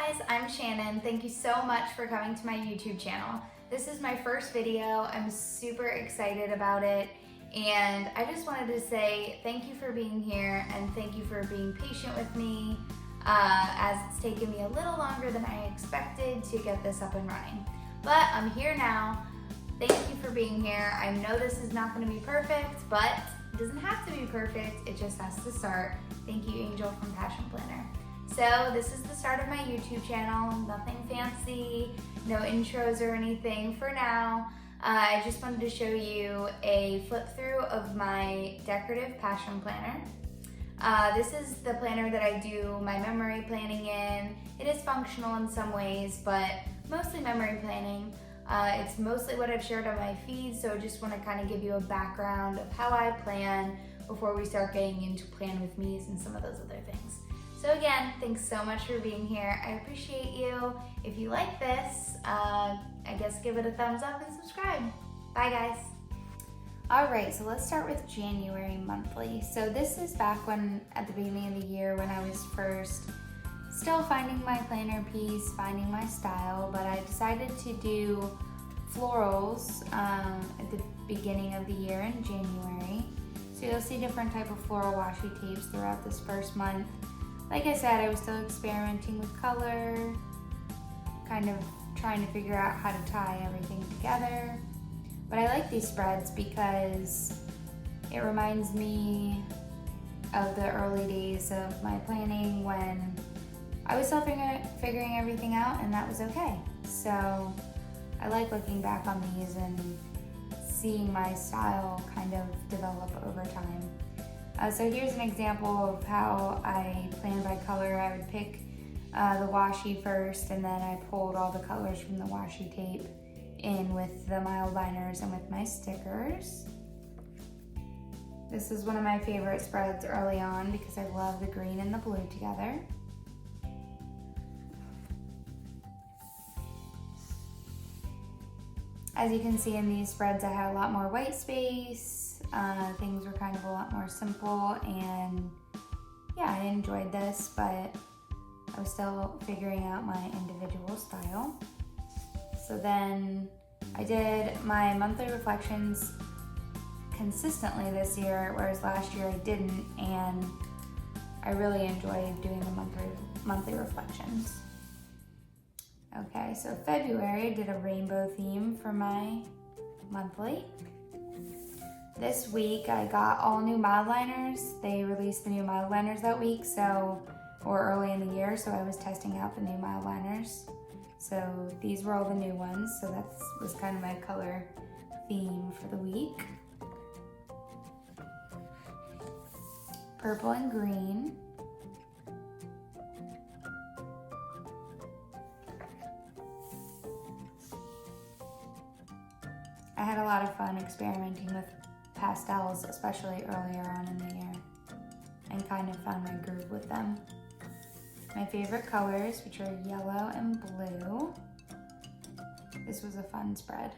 guys, I'm Shannon. Thank you so much for coming to my YouTube channel. This is my first video. I'm super excited about it, and I just wanted to say thank you for being here and thank you for being patient with me as it's taken me a little longer than I expected to get this up and running. But I'm here now. Thank you for being here. I know this is not going to be perfect, but it doesn't have to be perfect. It just has to start. Thank you, Angel from Passion Planner. So this is the start of my YouTube channel. Nothing fancy, no intros or anything for now. I just wanted to show you a flip through of my Decorative Passion Planner. This is the planner that I do my memory planning in. It is functional in some ways, but mostly memory planning. It's mostly what I've shared on my feed, so I just want to kind of give you a background of how I plan before we start getting into Plan With Me's and some of those other things. So again, thanks so much for being here. I appreciate you. If you like this, I guess give it a thumbs up and subscribe. Bye guys. All right, so let's start with January monthly. So this is back when, at the beginning of the year, when I was first still finding my planner piece, finding my style, but I decided to do florals at the beginning of the year in January. So you'll see different type of floral washi tapes throughout this first month. Like I said, I was still experimenting with color, kind of trying to figure out how to tie everything together. But I like these spreads because it reminds me of the early days of my planning when I was still figuring everything out, and that was okay. So I like looking back on these and seeing my style kind of develop over time. So here's an example of how I plan by color. I would pick the washi first, and then I pulled all the colors from the washi tape in with the mild liners and with my stickers. This is one of my favorite spreads early on because I love the green and the blue together. As you can see in these spreads, I had a lot more white space. Things were kind of a lot more simple, and yeah, I enjoyed this, but I was still figuring out my individual style. So then I did my monthly reflections consistently this year, whereas last year I didn't, and I really enjoyed doing the monthly reflections. Okay, so February I did a rainbow theme for my monthly. This week I got all new mild liners. They released the new mild liners that week, or early in the year, so I was testing out the new mild liners. So these were all the new ones, so that was kind of my color theme for the week. Purple and green. I had a lot of fun experimenting with pastels, especially earlier on in the year, and kind of found my groove with them. My favorite colors, which are yellow and blue. This was a fun spread.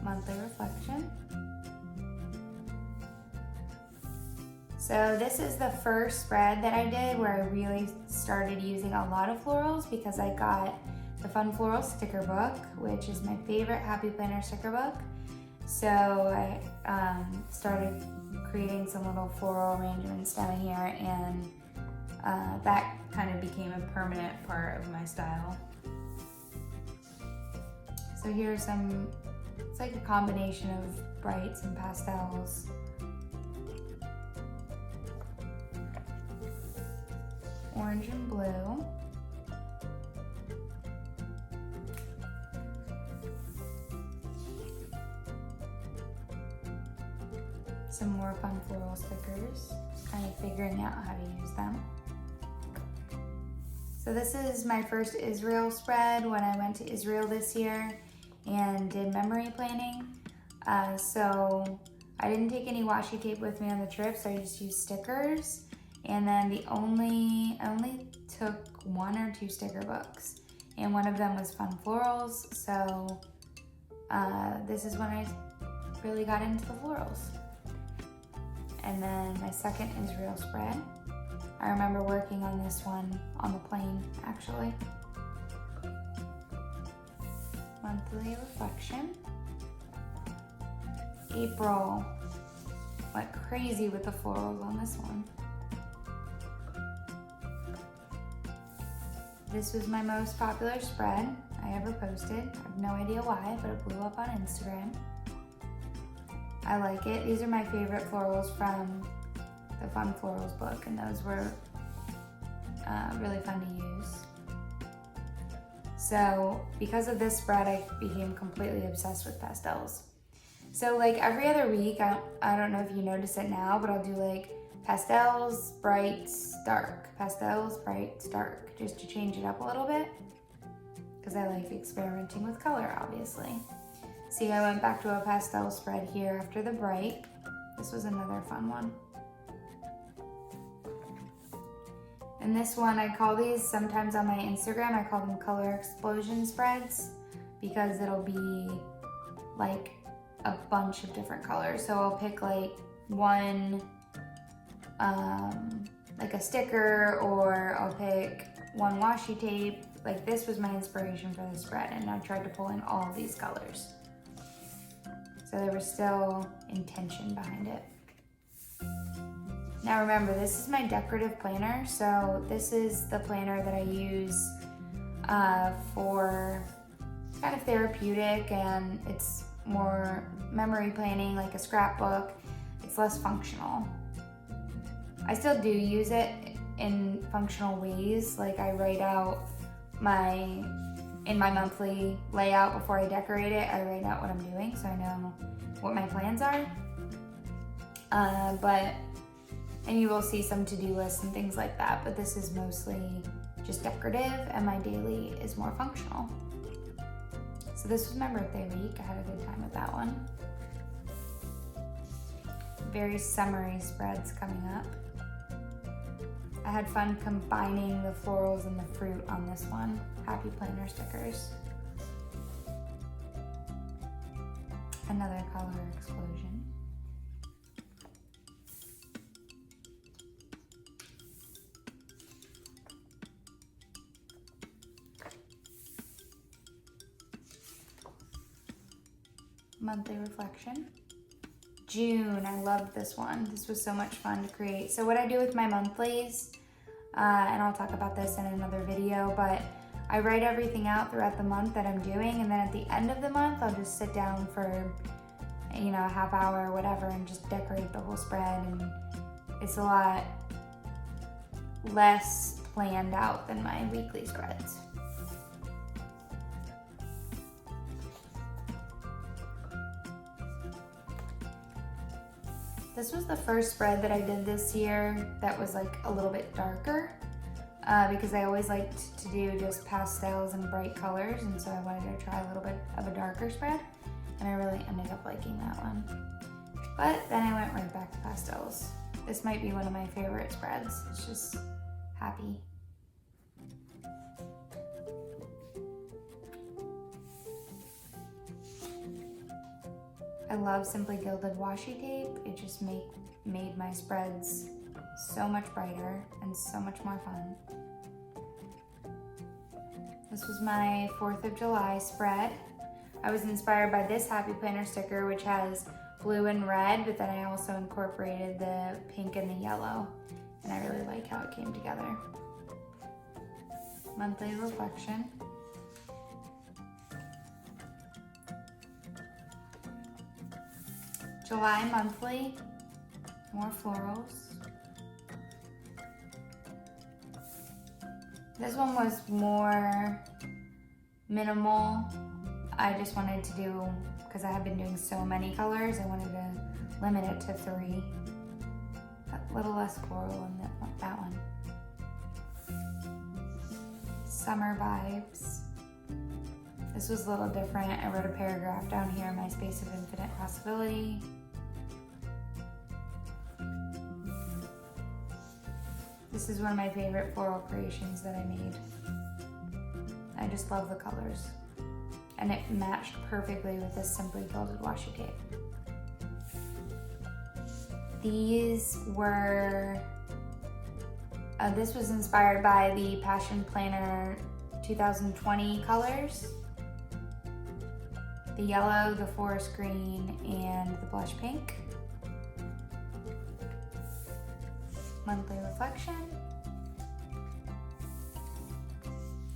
Monthly reflection. So this is the first spread that I did where I really started using a lot of florals because I got the Fun Floral sticker book, which is my favorite Happy Planner sticker book. So I started creating some little floral arrangements down here, and that kind of became a permanent part of my style. So here's it's like a combination of brights and pastels. Orange and blue. Some more fun floral stickers, kind of figuring out how to use them. So this is my first Israel spread when I went to Israel this year and did memory planning. So I didn't take any washi tape with me on the trip, so I just used stickers. And then I only took 1 or 2 sticker books, and one of them was Fun Florals. So this is when I really got into the florals. And then my second Israel spread I remember working on this one on the plane, actually. Monthly reflection. April. Went crazy with the florals on this one. This was my most popular spread I ever posted. I have no idea why, but it blew up on Instagram. I like it. These are my favorite florals from the Fun Florals book, and those were really fun to use. So because of this spread, I became completely obsessed with pastels. So like every other week, I don't know if you notice it now, but I'll do like pastels, brights, dark. Pastels, brights, dark, just to change it up a little bit, because I like experimenting with color, obviously. See, I went back to a pastel spread here after the bright. This was another fun one. And this one, I call these sometimes on my Instagram, I call them color explosion spreads, because it'll be like a bunch of different colors. So I'll pick like one, like a sticker, or I'll pick one washi tape. Like this was my inspiration for the spread, and I tried to pull in all of these colors. So there was still intention behind it. Now remember, this is my decorative planner. So this is the planner that I use for kind of therapeutic, and it's more memory planning, like a scrapbook. It's less functional. I still do use it in functional ways. Like I write out in my monthly layout before I decorate it, I write out what I'm doing so I know what my plans are. And you will see some to-do lists and things like that, but this is mostly just decorative, and my daily is more functional. So this was my birthday week. I had a good time with that one. Very summery spreads coming up. I had fun combining the florals and the fruit on this one. Happy planner stickers. Another color explosion. Monthly reflection. June, I loved this one. This was so much fun to create. So what I do with my monthlies, and I'll talk about this in another video, but I write everything out throughout the month that I'm doing, and then at the end of the month, I'll just sit down for, a half hour or whatever and just decorate the whole spread, and it's a lot less planned out than my weekly spreads. This was the first spread that I did this year that was like a little bit darker because I always liked to do just pastels and bright colors, and so I wanted to try a little bit of a darker spread, and I really ended up liking that one. But then I went right back to pastels. This might be one of my favorite spreads. It's just happy. I love Simply Gilded washi tape. It just made my spreads so much brighter and so much more fun. This was my 4th of July spread. I was inspired by this Happy Planner sticker, which has blue and red, but then I also incorporated the pink and the yellow, and I really like how it came together. Monthly reflection. July monthly, more florals. This one was more minimal. I just wanted to do, because I have been doing so many colors, I wanted to limit it to 3. A little less floral in that one. Summer vibes. This was a little different. I wrote a paragraph down here, my space of infinite possibility. This is one of my favorite floral creations that I made. I just love the colors. And it matched perfectly with this Simply Gilded washi tape. These were This was inspired by the Passion Planner 2020 colors. The yellow, the forest green, and the blush pink. Monthly reflection.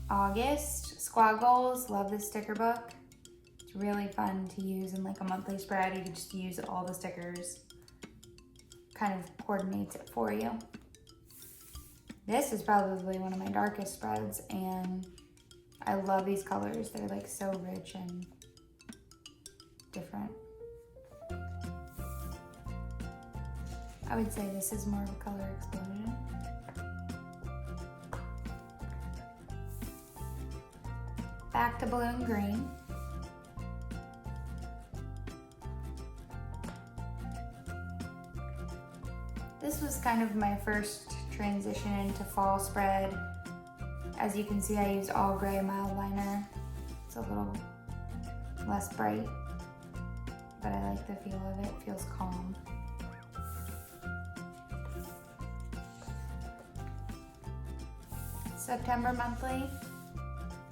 August, squad goals. Love this sticker book. It's really fun to use in like a monthly spread. You can just use all the stickers. Kind of coordinates it for you. This is probably one of my darkest spreads, and I love these colors. They're like so rich and different. I would say this is more of a color explosion. Back to Balloon Green. This was kind of my first transition into fall spread. As you can see, I used all gray mild liner. It's a little less bright, but I like the feel of it. It feels calm. September monthly,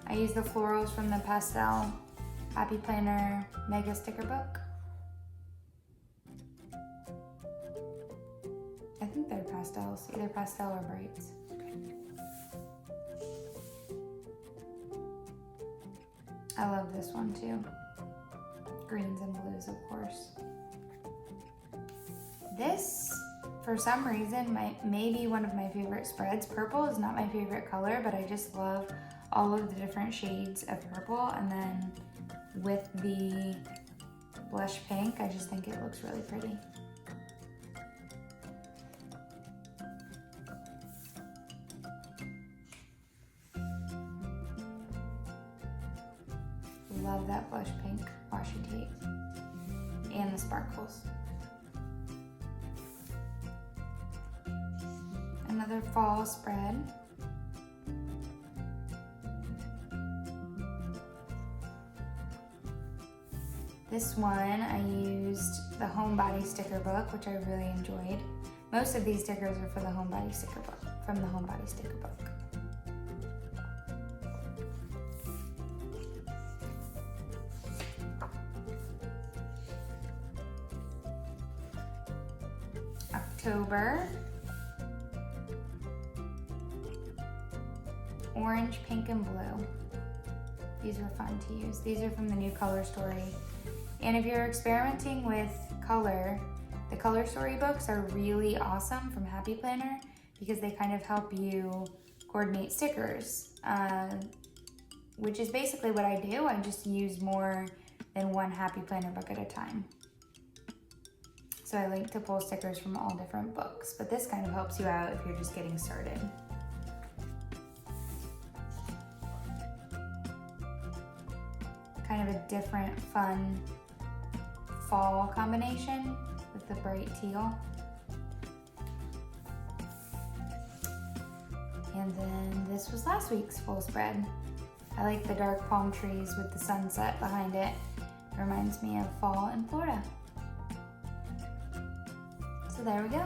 I use the florals from the Pastel Happy Planner Mega Sticker Book. I think they're pastels, either pastel or brights. I love this one too. Greens and blues, of course. This, for some reason, may be one of my favorite spreads. Purple is not my favorite color, but I just love all of the different shades of purple. And then with the blush pink, I just think it looks really pretty. Love that blush pink washi tape and the sparkles. Another fall spread. This one I used the Homebody sticker book, which I really enjoyed. Most of these stickers are for the Homebody sticker book, from the Homebody sticker book. October. Orange, pink, and blue. These were fun to use. These are from the new Color Story. And if you're experimenting with color, the Color Story books are really awesome from Happy Planner because they kind of help you coordinate stickers, which is basically what I do. I just use more than one Happy Planner book at a time. So I like to pull stickers from all different books, but this kind of helps you out if you're just getting started. Kind of a different, fun fall combination with the bright teal. And then this was last week's full spread. I like the dark palm trees with the sunset behind it. It reminds me of fall in Florida. So there we go.